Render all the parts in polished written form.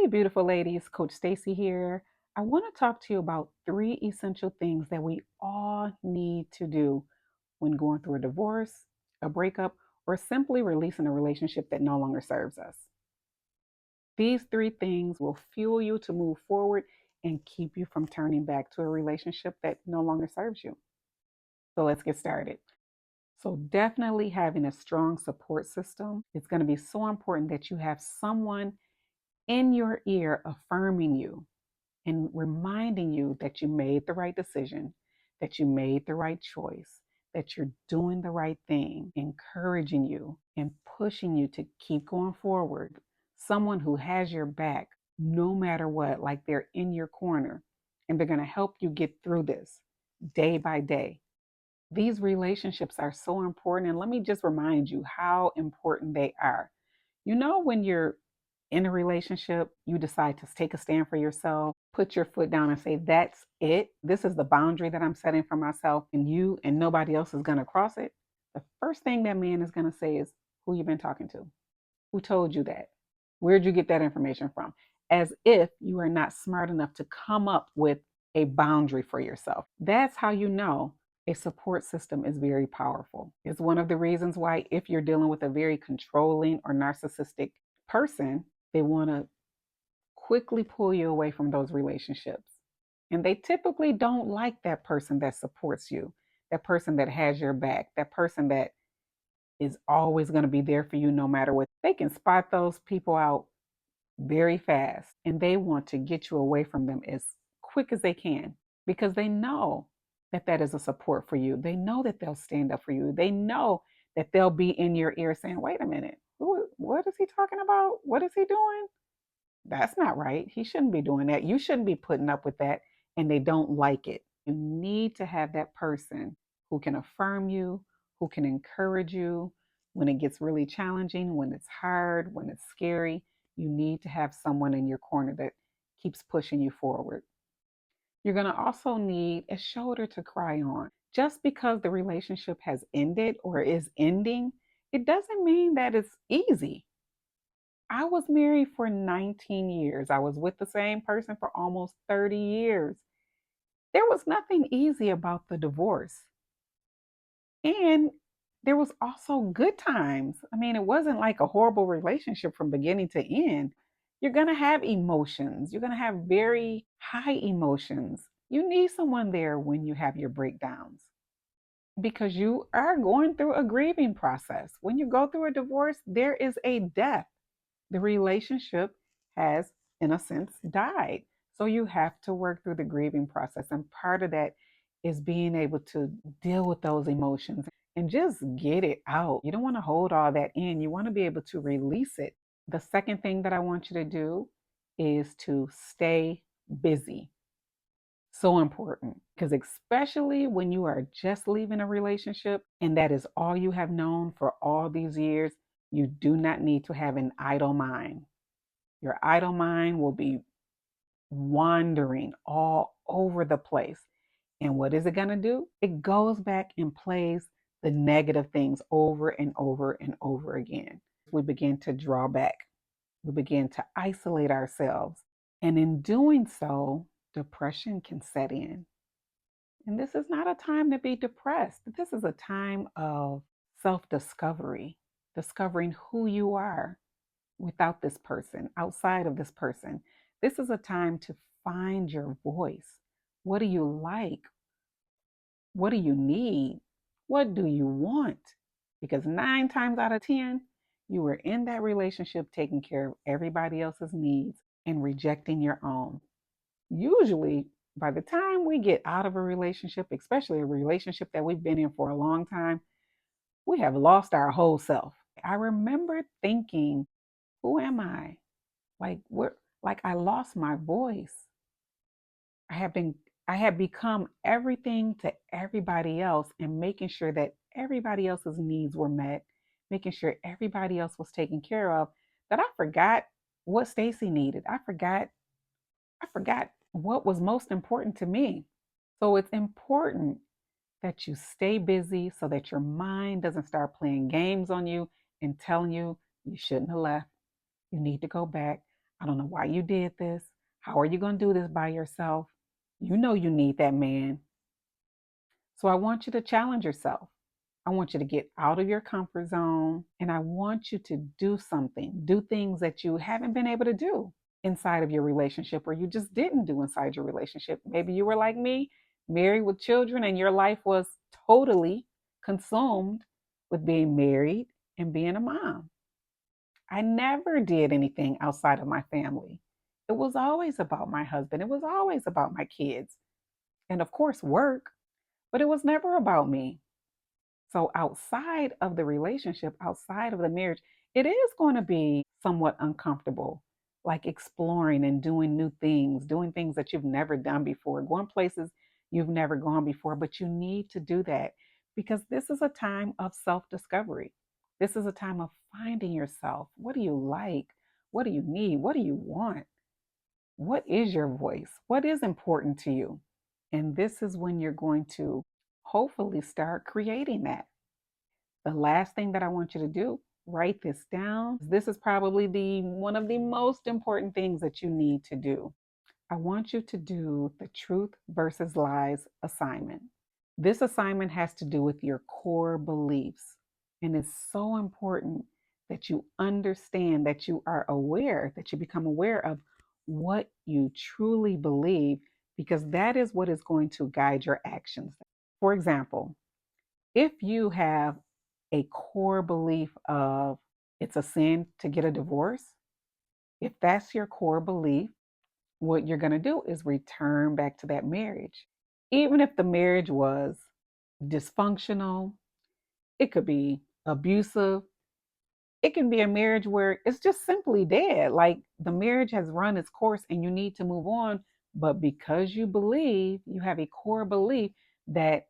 Hey, beautiful ladies, Coach Stacy here. I want to talk to you about three essential things that we all need to do when going through a divorce, a breakup, or simply releasing a relationship that no longer serves us. These three things will fuel you to move forward and keep you from turning back to a relationship that no longer serves you. So let's get started. So, definitely having a strong support system is going to be so important that you have someone in your ear affirming you and reminding you that you made the right decision, that you made the right choice, that you're doing the right thing, encouraging you and pushing you to keep going forward. Someone who has your back no matter what, like they're in your corner and they're going to help you get through this day by day. These relationships are so important. And let me just remind you how important they are. When you're in a relationship, you decide to take a stand for yourself, put your foot down and say, that's it. This is the boundary that I'm setting for myself, and you and nobody else is going to cross it. The first thing that man is going to say is, who you been talking to? Who told you that? Where'd you get that information from? As if you are not smart enough to come up with a boundary for yourself. That's how you know a support system is very powerful. It's one of the reasons why, if you're dealing with a very controlling or narcissistic person, they want to quickly pull you away from those relationships. And they typically don't like that person that supports you, that person that has your back, that person that is always going to be there for you no matter what. They can spot those people out very fast and they want to get you away from them as quick as they can because they know that that is a support for you. They know that they'll stand up for you. They know that they'll be in your ear saying, wait a minute, what is he talking about? What is he doing? That's not right. He shouldn't be doing that. You shouldn't be putting up with that. And they don't like it. You need to have that person who can affirm you, who can encourage you when it gets really challenging, when it's hard, when it's scary. You need to have someone in your corner that keeps pushing you forward. You're going to also need a shoulder to cry on. Just because the relationship has ended or is ending, it doesn't mean that it's easy. I was married for 19 years. I was with the same person for almost 30 years. There was nothing easy about the divorce. And there was also good times. I mean, it wasn't like a horrible relationship from beginning to end. You're going to have emotions. You're going to have very high emotions. You need someone there when you have your breakdowns because you are going through a grieving process. When you go through a divorce, there is a death. The relationship has, in a sense, died. So you have to work through the grieving process. And part of that is being able to deal with those emotions and just get it out. You don't want to hold all that in, you want to be able to release it. The second thing that I want you to do is to stay busy. So important because, especially when you are just leaving a relationship and that is all you have known for all these years, you do not need to have an idle mind. Your idle mind will be wandering all over the place. And what is it going to do? It goes back and plays the negative things over and over and over again. We begin to draw back, we begin to isolate ourselves. And in doing so, depression can set in. And this is not a time to be depressed. This is a time of self discovery, discovering who you are without this person, outside of this person. This is a time to find your voice. What do you like? What do you need? What do you want? Because 9 times out of 10, you were in that relationship taking care of everybody else's needs and rejecting your own. Usually, by the time we get out of a relationship, especially a relationship that we've been in for a long time, we have lost our whole self. I remember thinking, who am I? Like I lost my voice. I have been I had become everything to everybody else and making sure that everybody else's needs were met, making sure everybody else was taken care of, that I forgot what Stacy needed. I forgot what was most important to me. So it's important that you stay busy so that your mind doesn't start playing games on you and telling you you shouldn't have left. You need to go back. I don't know why you did this. How are you going to do this by yourself? You know you need that man. So I want you to challenge yourself. I want you to get out of your comfort zone and I want you to do something, do things that you haven't been able to do inside of your relationship or you just didn't do inside your relationship. Maybe you were like me, married with children, and your life was totally consumed with being married and being a mom. I never did anything outside of my family. It was always about my husband, it was always about my kids, and of course, work, but it was never about me. So outside of the relationship, outside of the marriage, it is going to be somewhat uncomfortable, like exploring and doing things that you've never done before, going places you've never gone before, but you need to do that because this is a time of self-discovery. This is a time of finding yourself. What do you like? What do you need? What do you want? What is your voice? What is important to you? And this is when you're going to hopefully start creating that. The last thing that I want you to do, write this down. This is probably the one of the most important things that you need to do. I want you to do the truth versus lies assignment. This assignment has to do with your core beliefs. And it's so important that you understand, that you are aware, that you become aware of what you truly believe, because that is what is going to guide your actions. For example, if you have a core belief of it's a sin to get a divorce, if that's your core belief, what you're going to do is return back to that marriage. Even if the marriage was dysfunctional, it could be abusive, it can be a marriage where it's just simply dead. Like the marriage has run its course and you need to move on. But because you believe, you have a core belief that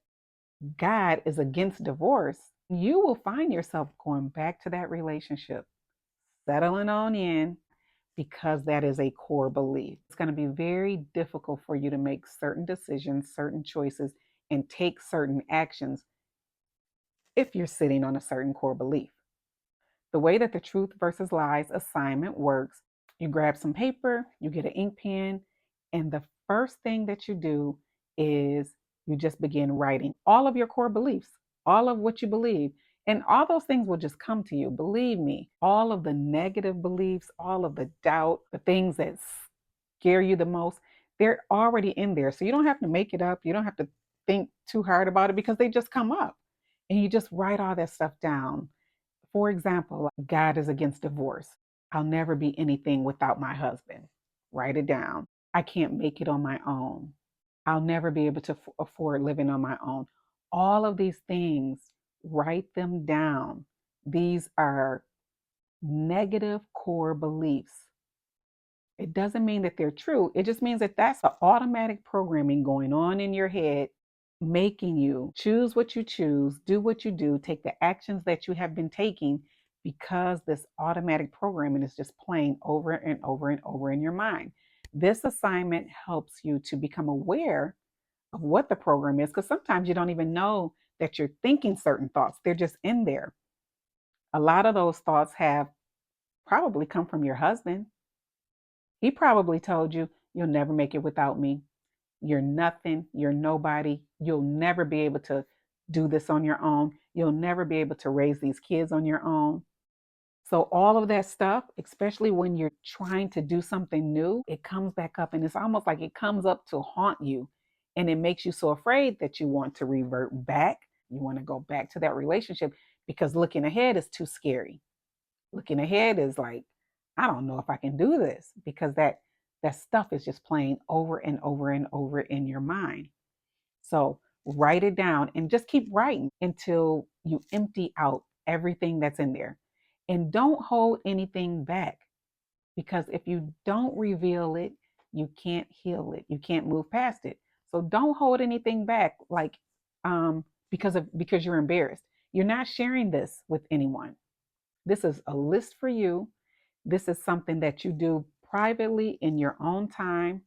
God is against divorce, you will find yourself going back to that relationship, settling on in, because that is a core belief. It's going to be very difficult for you to make certain decisions, certain choices, and take certain actions if you're sitting on a certain core belief. The way that the truth versus lies assignment works, you grab some paper, you get an ink pen, and the first thing that you do is you just begin writing all of your core beliefs, all of what you believe. And all those things will just come to you. Believe me, all of the negative beliefs, all of the doubt, the things that scare you the most, they're already in there. So you don't have to make it up. You don't have to think too hard about it because they just come up. And you just write all that stuff down. For example, God is against divorce. I'll never be anything without my husband. Write it down. I can't make it on my own. I'll never be able to afford living on my own. All of these things, write them down. These are negative core beliefs. It doesn't mean that they're true. It just means that that's the automatic programming going on in your head, making you choose what you choose, do what you do, take the actions that you have been taking because this automatic programming is just playing over and over and over in your mind. This assignment helps you to become aware of what the program is because sometimes you don't even know that you're thinking certain thoughts, they're just in there. A lot of those thoughts have probably come from your husband. He probably told you, you'll never make it without me. You're nothing. You're nobody. You'll never be able to do this on your own. You'll never be able to raise these kids on your own. So, all of that stuff, especially when you're trying to do something new, it comes back up and it's almost like it comes up to haunt you. And it makes you so afraid that you want to revert back. You want to go back to that relationship because looking ahead is too scary. Looking ahead is like, I don't know if I can do this because that stuff is just playing over and over and over in your mind. So write it down and just keep writing until you empty out everything that's in there. And don't hold anything back because if you don't reveal it, you can't heal it. You can't move past it. So don't hold anything back like because you're embarrassed. You're not sharing this with anyone. This is a list for you. This is something that you do privately in your own time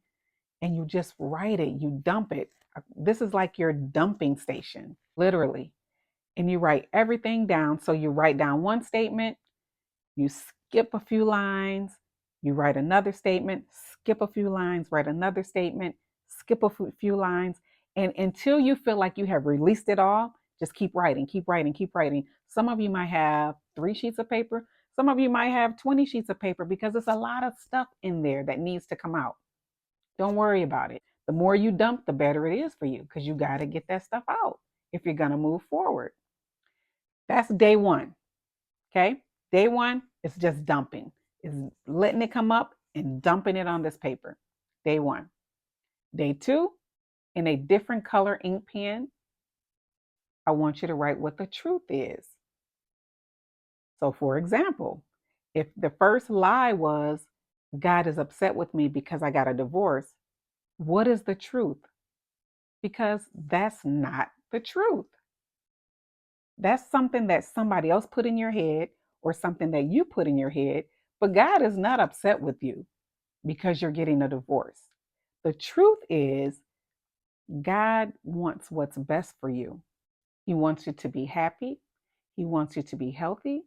and you just write it, you dump it. This is like your dumping station, literally. And you write everything down. So you write down one statement, you skip a few lines, You write another statement, skip a few lines, write another statement, skip a few lines. And until you feel like you have released it all, just keep writing, keep writing, keep writing. Some of you might have 3 sheets of paper. Some of you might have 20 sheets of paper because there's a lot of stuff in there that needs to come out. Don't worry about it. The more you dump, the better it is for you because you got to get that stuff out if you're going to move forward. That's day one. Okay. Day one is just dumping, is letting it come up and dumping it on this paper. Day one. Day two, in a different color ink pen, I want you to write what the truth is. So, for example, if the first lie was, God is upset with me because I got a divorce, what is the truth? Because that's not the truth. That's something that somebody else put in your head or something that you put in your head, but God is not upset with you because you're getting a divorce. The truth is, God wants what's best for you. He wants you to be happy. He wants you to be healthy.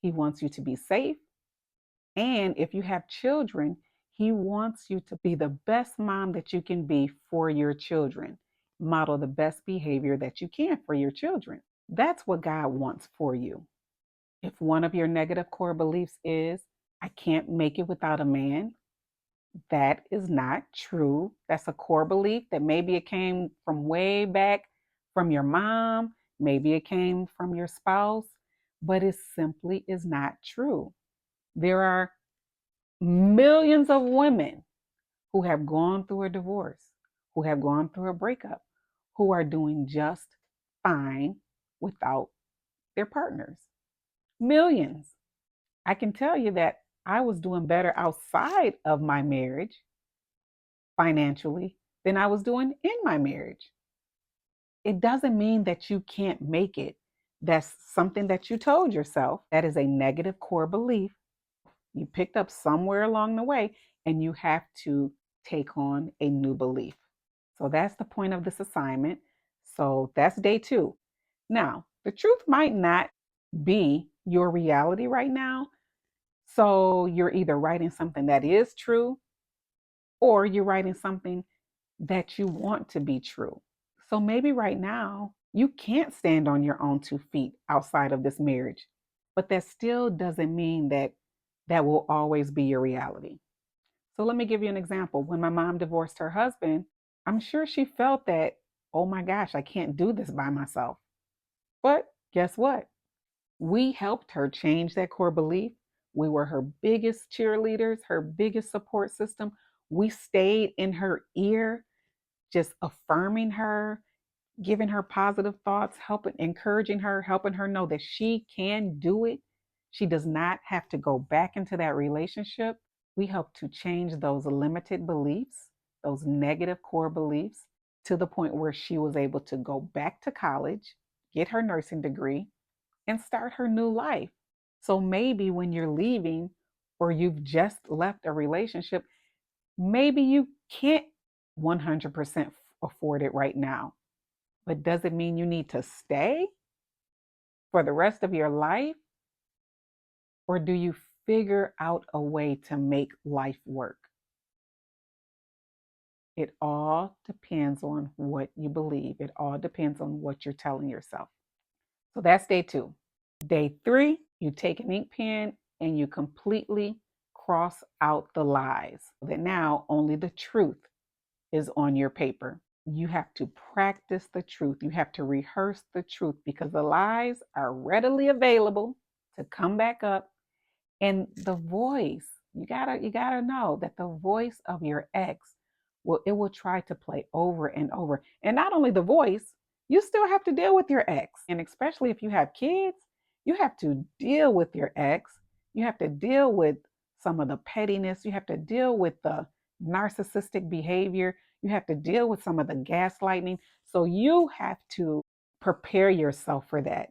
He wants you to be safe. And if you have children, He wants you to be the best mom that you can be for your children. Model the best behavior that you can for your children. That's what God wants for you. If one of your negative core beliefs is, I can't make it without a man, that is not true. That's a core belief that maybe it came from way back from your mom, maybe it came from your spouse, but it simply is not true. There are millions of women who have gone through a divorce, who have gone through a breakup, who are doing just fine without their partners. Millions. I can tell you that I was doing better outside of my marriage financially than I was doing in my marriage. It doesn't mean that you can't make it. That's something that you told yourself. That is a negative core belief you picked up somewhere along the way, and you have to take on a new belief. So that's the point of this assignment. So that's day two. Now, the truth might not be your reality right now. So you're either writing something that is true or you're writing something that you want to be true. So maybe right now you can't stand on your own 2 feet outside of this marriage, but that still doesn't mean that that will always be your reality. So let me give you an example. When my mom divorced her husband, I'm sure she felt that, oh my gosh, I can't do this by myself. But guess what? We helped her change that core belief. We were her biggest cheerleaders, her biggest support system. We stayed in her ear, just affirming her, giving her positive thoughts, helping, encouraging her, helping her know that she can do it. She does not have to go back into that relationship. We help to change those limited beliefs, those negative core beliefs, to the point where she was able to go back to college, get her nursing degree, and start her new life. So maybe when you're leaving or you've just left a relationship, maybe you can't 100% afford it right now. But does it mean you need to stay for the rest of your life? Or do you figure out a way to make life work? It all depends on what you believe. It all depends on what you're telling yourself. So that's day two. Day three, you take an ink pen and you completely cross out the lies. So that now only the truth is on your paper. You have to practice the truth. You have to rehearse the truth because the lies are readily available to come back up. And the voice, you gotta know that the voice of your ex will try to play over and over. And not only the voice, you still have to deal with your ex. And especially if you have kids, you have to deal with your ex. You have to deal with some of the pettiness. You have to deal with the narcissistic behavior. You have to deal with some of the gaslighting. So you have to prepare yourself for that.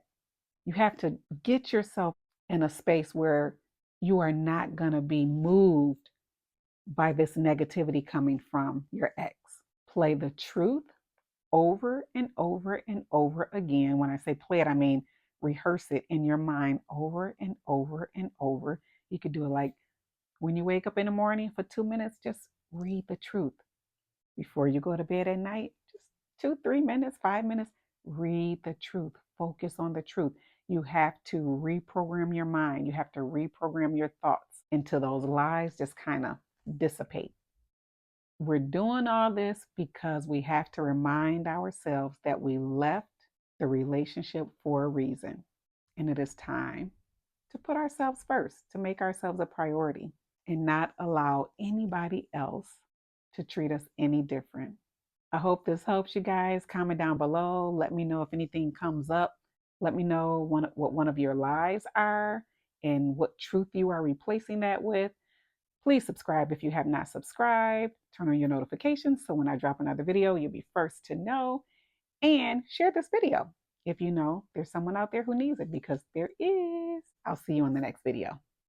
You have to get yourself in a space where you are not going to be moved by this negativity coming from your ex. Play the truth over and over and over again. When I say play it, I mean rehearse it in your mind over and over and over. You could do it like When you wake up in the morning for 2 minutes, just read the truth. Before you go to bed at night, just 2, 3 minutes, 5 minutes, read the truth. Focus on the truth. You have to reprogram your mind. You have to reprogram your thoughts until those lies just kind of dissipate. We're doing all this because we have to remind ourselves that we left the relationship for a reason. And it is time to put ourselves first, to make ourselves a priority and not allow anybody else to treat us any different. I hope this helps you guys. Comment down below. Let me know if anything comes up. Let me know what one of your lies are and what truth you are replacing that with. Please subscribe if you have not subscribed. Turn on your notifications so when I drop another video, you'll be first to know. And share this video if you know there's someone out there who needs it, because there is. I'll see you in the next video.